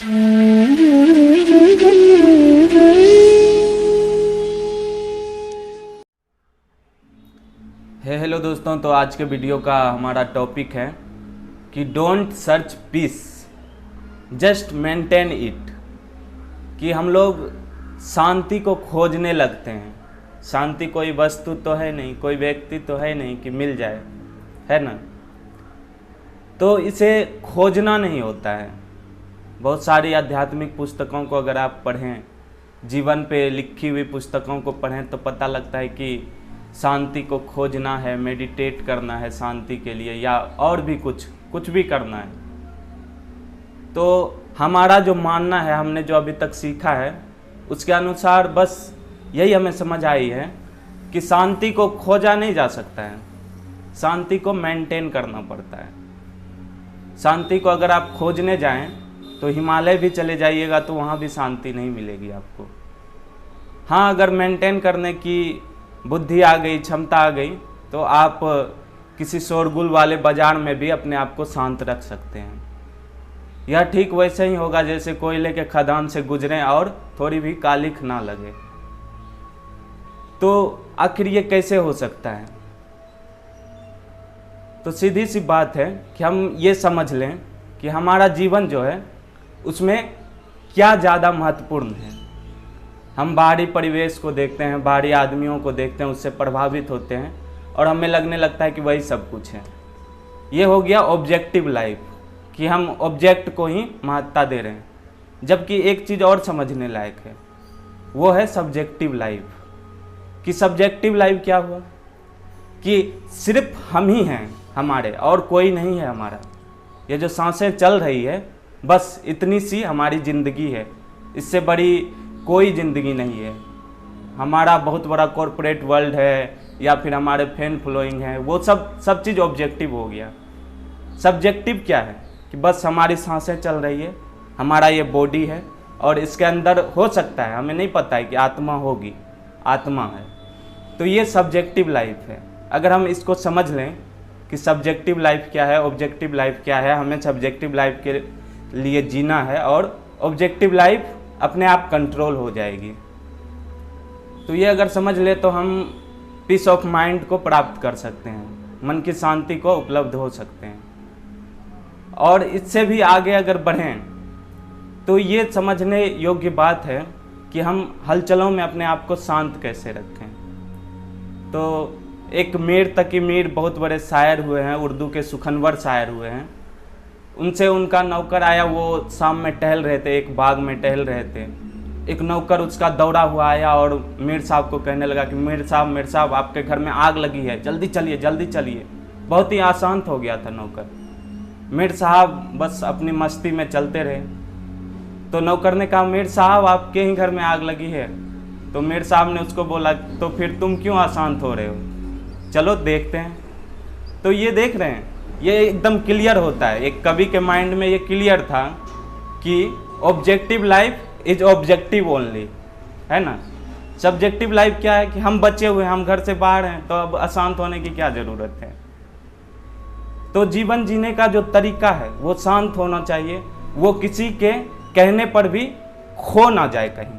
Hello दोस्तों, तो आज के वीडियो का हमारा टॉपिक है कि don't search peace, just maintain it. कि हम लोग शांति को खोजने लगते हैं। शांति कोई वस्तु तो है नहीं, कोई व्यक्ति तो है नहीं कि मिल जाए, है ना। तो इसे खोजना नहीं होता है। बहुत सारी आध्यात्मिक पुस्तकों को अगर आप पढ़ें, जीवन पे लिखी हुई पुस्तकों को पढ़ें, तो पता लगता है कि शांति को खोजना है, मेडिटेट करना है शांति के लिए, या और भी कुछ भी करना है। तो हमारा जो मानना है, हमने जो अभी तक सीखा है, उसके अनुसार बस यही हमें समझ आई है कि शांति को खोजा नहीं जा सकता है, शांति को मेंटेन करना पड़ता है। शांति को अगर आप खोजने जाएं तो हिमालय भी चले जाइएगा तो वहाँ भी शांति नहीं मिलेगी आपको। हाँ, अगर मेंटेन करने की बुद्धि आ गई, क्षमता आ गई, तो आप किसी शोरगुल वाले बाजार में भी अपने आप को शांत रख सकते हैं। यह ठीक वैसे ही होगा जैसे कोयले के खदान से गुजरें और थोड़ी भी कालिख ना लगे। तो आखिर ये कैसे हो सकता है? तो सीधी सी बात है कि हम ये समझ लें कि हमारा जीवन जो है उसमें क्या ज़्यादा महत्वपूर्ण है। हम बाहरी परिवेश को देखते हैं, बाहरी आदमियों को देखते हैं, उससे प्रभावित होते हैं और हमें लगने लगता है कि वही सब कुछ है। ये हो गया ऑब्जेक्टिव लाइफ, कि हम ऑब्जेक्ट को ही महत्ता दे रहे हैं। जबकि एक चीज़ और समझने लायक है, वो है सब्जेक्टिव लाइफ। कि सब्जेक्टिव लाइफ क्या हुआ कि सिर्फ हम ही हैं हमारे, और कोई नहीं है हमारा। ये जो सांसें चल रही है, बस इतनी सी हमारी ज़िंदगी है, इससे बड़ी कोई ज़िंदगी नहीं है। हमारा बहुत बड़ा कॉरपोरेट वर्ल्ड है या फिर हमारे फैन फॉलोइंग है, वो सब चीज़ ऑब्जेक्टिव हो गया। सब्जेक्टिव क्या है कि बस हमारी सांसें चल रही है, हमारा ये बॉडी है और इसके अंदर हो सकता है, हमें नहीं पता है कि आत्मा होगी, आत्मा है। तो ये सब्जेक्टिव लाइफ है। अगर हम इसको समझ लें कि सब्जेक्टिव लाइफ क्या है, ऑब्जेक्टिव लाइफ क्या है, हमें सब्जेक्टिव लाइफ के लिए जीना है और ऑब्जेक्टिव लाइफ अपने आप कंट्रोल हो जाएगी। तो ये अगर समझ ले तो हम पीस ऑफ माइंड को प्राप्त कर सकते हैं, मन की शांति को उपलब्ध हो सकते हैं। और इससे भी आगे अगर बढ़ें तो ये समझने योग्य बात है कि हम हलचलों में अपने आप को शांत कैसे रखें। तो एक मीर तकी मीर बहुत बड़े शायर हुए हैं, उर्दू के सुखनवर शायर हुए हैं। उनसे उनका नौकर आया, वो शाम में टहल रहे थे, एक बाग में टहल रहे थे। एक नौकर उसका दौड़ा हुआ आया और मीर साहब को कहने लगा कि मीर साहब आपके घर में आग लगी है, जल्दी चलिए जल्दी चलिए। बहुत ही आसान हो गया था नौकर। मीर साहब बस अपनी मस्ती में चलते रहे। तो नौकर ने कहा, मीर साहब आपके ही घर में आग लगी है। तो मीर साहब ने उसको बोला, तो फिर तुम क्यों अशांत हो रहे हो, चलो देखते हैं। तो ये देख रहे हैं, ये एकदम क्लियर होता है। एक कवि के माइंड में ये क्लियर था कि objective life is objective only, है ना। सब्जेक्टिव लाइफ क्या है कि हम बचे हुए हैं, हम घर से बाहर हैं, तो अब अशांत होने की क्या ज़रूरत है। तो जीवन जीने का जो तरीका है वो शांत होना चाहिए, वो किसी के कहने पर भी खो ना जाए कहीं।